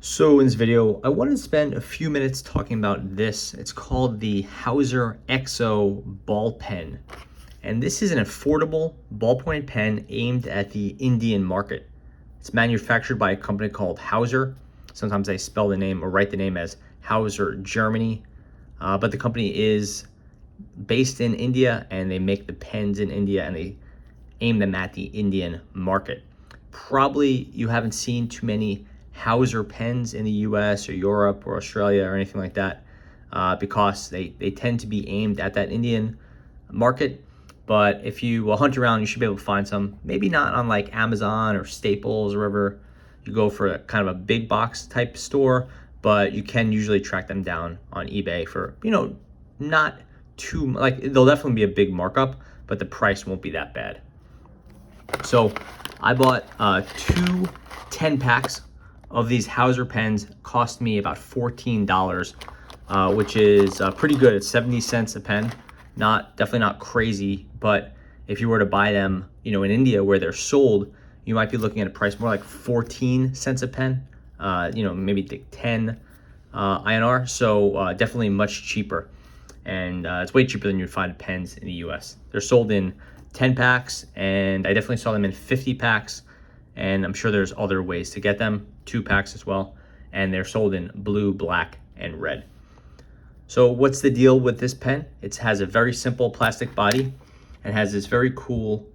So in this video, I wanted to spend a few minutes talking about this. It's called the Hauser XO ball pen. And this is an affordable ballpoint pen aimed at the Indian market. It's manufactured by a company called Hauser. Sometimes they spell the name or write the name as Hauser Germany. But the company is based in India and they make the pens in India and they aim them at the Indian market. Probably you haven't seen too many Hauser pens in the US or Europe or Australia or anything like that because they tend to be aimed at that Indian market. But if you hunt around, you should be able to find some. Maybe not on like Amazon or Staples or wherever you go for a kind of a big box type store, but you can usually track them down on eBay for, not too, like there'll definitely be a big markup, but the price won't be that bad. So I bought 10 packs of these Hauser pens. Cost me about $14, which is pretty good. It's 70 cents a pen. Definitely not crazy, but if you were to buy them, in India where they're sold, you might be looking at a price more like 14 cents a pen, maybe 10 INR. So definitely much cheaper. And it's way cheaper than you'd find pens in the US. They're sold in 10 packs, and I definitely saw them in 50 packs, and I'm sure there's other ways to get them, 2 packs as well, and they're sold in blue, black, and red. So what's the deal with this pen? It has a very simple plastic body and has this very cool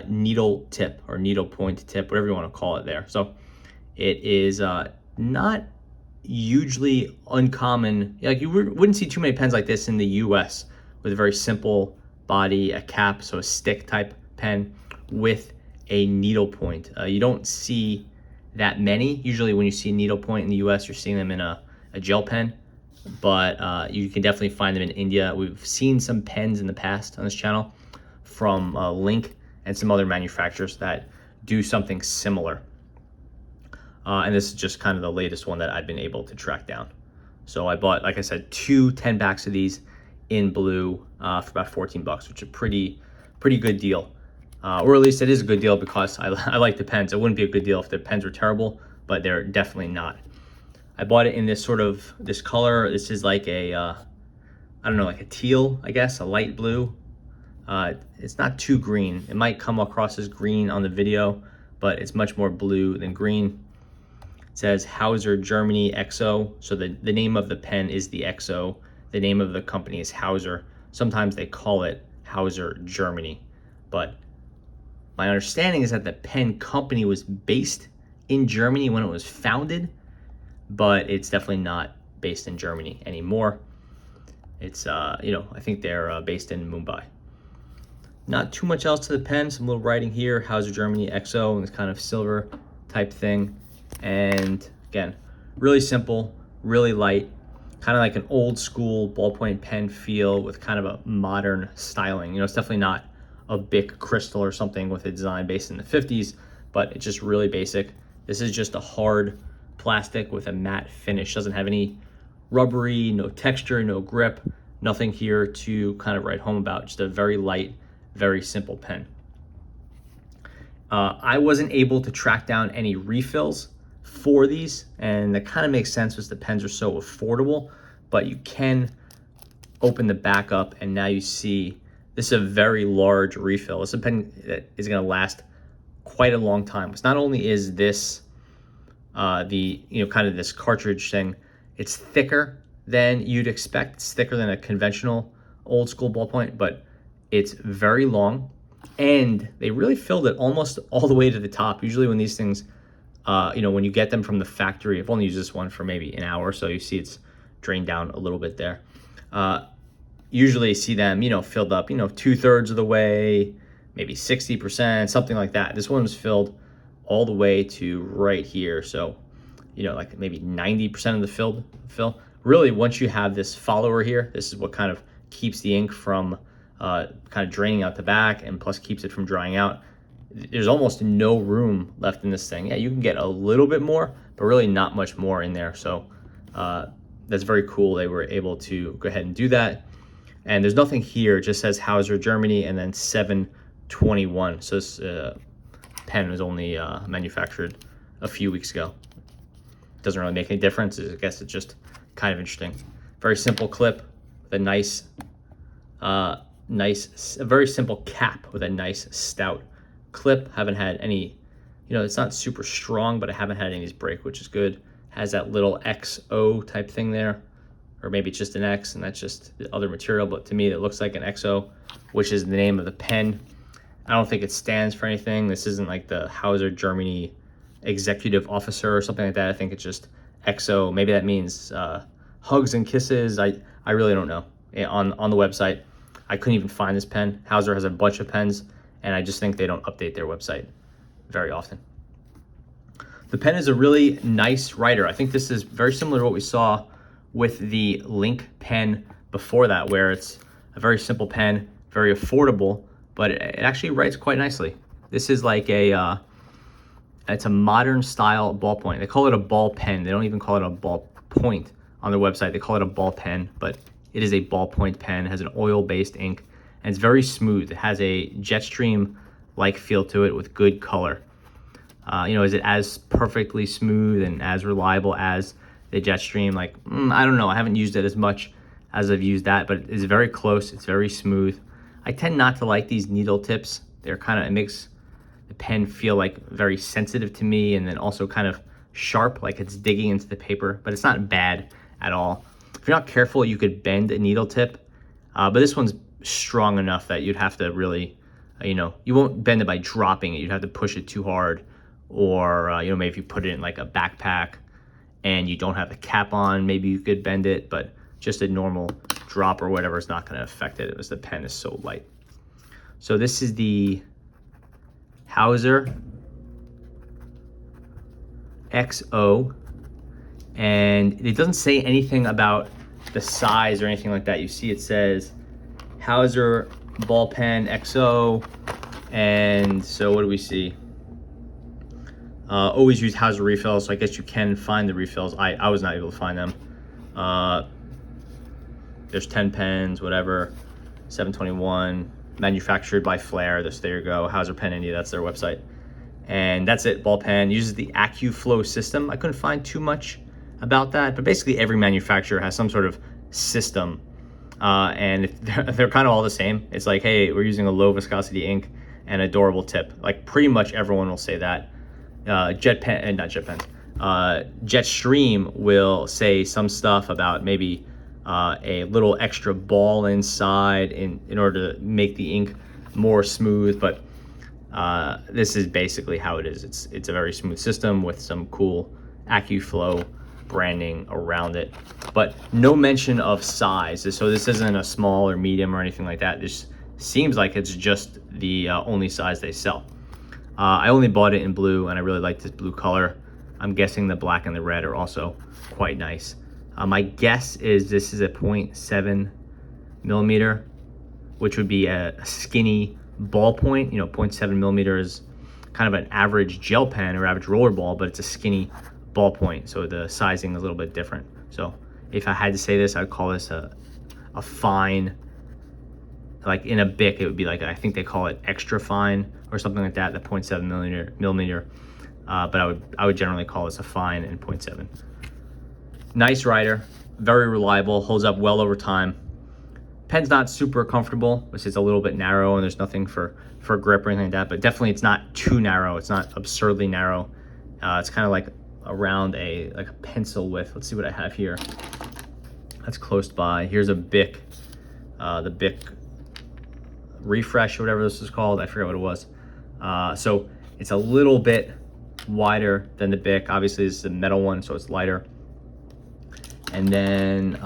needle tip or needle point tip, whatever you want to call it there. So it is not hugely uncommon. Like you wouldn't see too many pens like this in the US with a very simple body, a cap, so a stick type pen with a needle point. You don't see that many. Usually when you see a needle point in the US, you're seeing them in a gel pen, but you can definitely find them in India. We've seen some pens in the past on this channel from Link and some other manufacturers that do something similar. And this is just kind of the latest one that I've been able to track down. So I bought, like I said, 10 packs of these in blue for about 14 bucks, which is a pretty good deal. Or at least it is a good deal because I like the pens. It wouldn't be a good deal if the pens were terrible, but they're definitely not. I bought it in this color. This is like a, I don't know, like a teal, I guess, a light blue. It's not too green. It might come across as green on the video, but it's much more blue than green. It says Hauser Germany XO. So the name of the pen is the XO. The name of the company is Hauser. Sometimes they call it Hauser Germany, but my understanding is that the pen company was based in Germany when it was founded, but it's definitely not based in Germany anymore. It's, I think they're based in Mumbai. Not too much else to the pen. Some little writing here, Hauser Germany XO, and this kind of silver type thing. And again, really simple, really light, kind of like an old school ballpoint pen feel with kind of a modern styling. It's definitely not a big crystal or something with a design based in the 50s, but it's just really basic. This is just a hard plastic with a matte finish. Doesn't have any rubbery, no texture, no grip, nothing here to kind of write home about. Just a very light, very simple pen. I wasn't able to track down any refills for these, and that kind of makes sense because the pens are so affordable, but you can open the back up and now you see this is a very large refill. It's a pen that is going to last quite a long time. Because not only is this kind of this cartridge thing, it's thicker than you'd expect. It's thicker than a conventional old school ballpoint, but it's very long, and they really filled it almost all the way to the top. Usually when these things, when you get them from the factory, I've only used this one for maybe an hour, so you see it's drained down a little bit there. Usually see them, filled up, 2/3 of the way, maybe 60%, something like that. This one was filled all the way to right here. So, like maybe 90% of the fill. Really, once you have this follower here, this is what kind of keeps the ink from kind of draining out the back, and plus keeps it from drying out. There's almost no room left in this thing. Yeah, you can get a little bit more, but really not much more in there. So that's very cool. They were able to go ahead and do that. And there's nothing here. It just says Hauser Germany and then 721. So this pen was only manufactured a few weeks ago. doesn't really make any difference. I guess it's just kind of interesting. Very simple clip with a nice, a very simple cap with a nice stout clip. Haven't had any, it's not super strong, but I haven't had any of these break, which is good. Has that little XO type thing there, or maybe it's just an X and that's just the other material, but to me it looks like an XO, which is the name of the pen. I don't think it stands for anything. This isn't like the Hauser Germany executive officer or something like that. I think it's just XO. Maybe that means hugs and kisses. I really don't know. On the website, I couldn't even find this pen. Hauser has a bunch of pens, and I just think they don't update their website very often. The pen is a really nice writer. I think this is very similar to what we saw with the Link pen before that, where it's a very simple pen, very affordable, but it actually writes quite nicely. This is like it's a modern style ballpoint. They call it a ball pen. They don't even call it a ballpoint on their website. They call it a ball pen, but it is a ballpoint pen. It has an oil-based ink, and it's very smooth. It has a Jetstream-like feel to it with good color. Is it as perfectly smooth and as reliable as the Jetstream? I don't know. I haven't used it as much as I've used that, but it's very close. It's very smooth. I tend not to like these needle tips. It makes the pen feel like very sensitive to me, and then also kind of sharp, like it's digging into the paper, but it's not bad at all. If you're not careful, you could bend a needle tip, but this one's strong enough that you'd have to really, you won't bend it by dropping it. You'd have to push it too hard, or maybe if you put it in like a backpack and you don't have the cap on, maybe you could bend it, but just a normal drop or whatever is not going to affect it, as the pen is so light. So this is the Hauser XO, and it doesn't say anything about the size or anything like that. You see it says Hauser ball pen XO, and so what do we see? Always use Hauser refills, so I guess you can find the refills. I was not able to find them. There's 10 pens, whatever, 721, manufactured by Flair. There you go, Hauser Pen India, that's their website. And that's it, ball pen. Uses the AccuFlow system. I couldn't find too much about that, but basically every manufacturer has some sort of system, and they're kind of all the same. It's like, hey, we're using a low viscosity ink and a durable tip. Like pretty much everyone will say that. Jetstream will say some stuff about maybe a little extra ball inside in order to make the ink more smooth, but this is basically how it is. It's a very smooth system with some cool AccuFlow branding around it, but no mention of size. So this isn't a small or medium or anything like that. This seems like it's just the only size they sell. I only bought it in blue, and I really like this blue color. I'm guessing the black and the red are also quite nice. My guess is this is a 0.7 millimeter, which would be a skinny ballpoint. 0.7 millimeter is kind of an average gel pen or average roller ball, but it's a skinny ballpoint, so the sizing is a little bit different. So if I had to say this, I'd call this a fine, like in a Bic, it would be like, I think they call it extra fine or something like that, the 0.7 millimeter. But I would generally call this a fine and 0.7. Nice writer, very reliable, holds up well over time. Pen's not super comfortable, which is a little bit narrow, and there's nothing for grip or anything like that, but definitely it's not too narrow. It's not absurdly narrow. It's kind of like around a pencil width. Let's see what I have here. That's close by. Here's a Bic, the Bic Refresh or whatever this is called. I forget what it was. So it's a little bit wider than the Bic. Obviously this is a metal one, so it's lighter. And then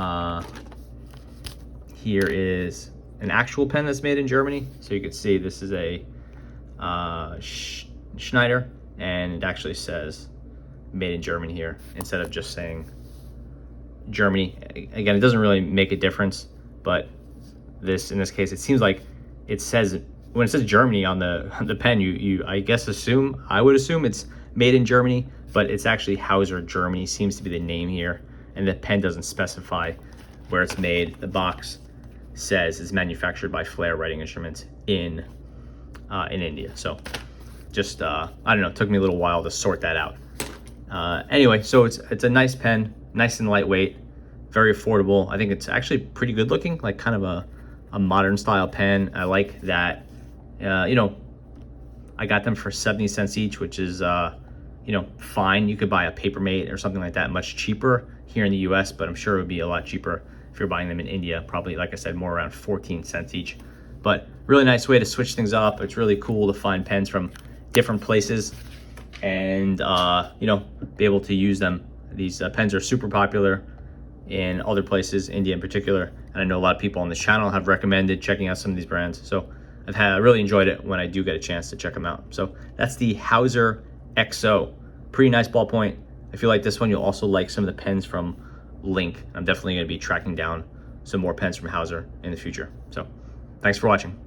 here is an actual pen that's made in Germany. So you can see this is a Schneider, and it actually says made in Germany here instead of just saying Germany. Again, it doesn't really make a difference, but in this case, it seems like it says, when it says Germany on the pen, you I guess I would assume it's made in Germany, but it's actually Hauser Germany seems to be the name here, and the pen doesn't specify where it's made. The box says it's manufactured by Flair Writing Instruments in India. So just I don't know, it took me a little while to sort that out. Anyway, so it's a nice pen, nice and lightweight, very affordable. I think it's actually pretty good looking, like kind of a modern style pen. I like that. You know, I got them for 70 cents each, which is you know, fine. You could buy a Papermate or something like that much cheaper here in the US, but I'm sure it would be a lot cheaper if you're buying them in India. Probably, like I said, more around 14 cents each. But really nice way to switch things up. It's really cool to find pens from different places and you know, be able to use them. These pens are super popular in other places, India in particular, and I know a lot of people on this channel have recommended checking out some of these brands. So I really enjoyed it when I do get a chance to check them out. So that's the Hauser XO. Pretty nice ballpoint. If you like this one, you'll also like some of the pens from Link. I'm definitely going to be tracking down some more pens from Hauser in the future. So thanks for watching.